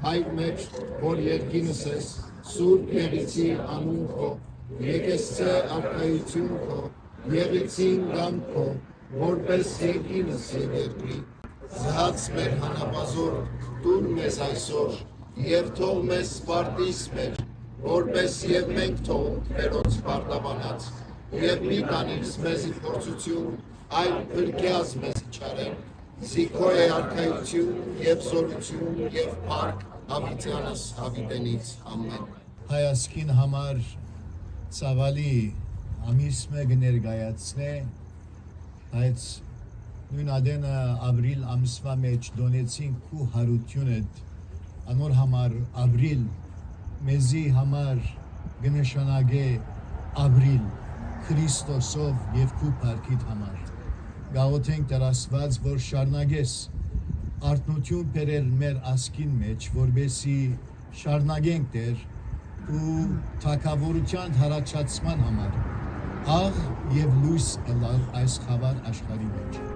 հայր մեր, որ երկինս ես, սուրբ եղիցի անուն քո, եկեսցե արքայություն քո, եղիցին գամ քո, որպես երկինս եւ երկրի, զհաց մեր հանապազոր, տուն մեզ այսօր, եւ թող մեզ սպարտիս մեր, որպես եւ մենք թողում Տերոց պարտաբանած, եւ մի տանիր մեզի փորձություն, այլ փրկյաց մեզ չարեն, զիքո է արքայություն եւ զորություն եւ փառք հավիտյանս հավիտենից ամեն։ Հայասքին համար ցավալի ամիս մեկ ներկայացնե, այդ նույն ադենը ապրիլ ամսվա մեջ դոնեցին քու հարությունը, անոր համար ապրիլ մեզի համար գնշանագե ապրիլ Քրիստոսով եւ քու փառքիդ համար։ Գաղութենք Տեր Աստված, որ շարունակես արթնություն բերել մեր ասկին մեջ, որբեսի շարունակենք Տեր ու թագավորության հարաճացման համար աղ եւ լույս ըլլալ այս խավար աշխարհի մեջ։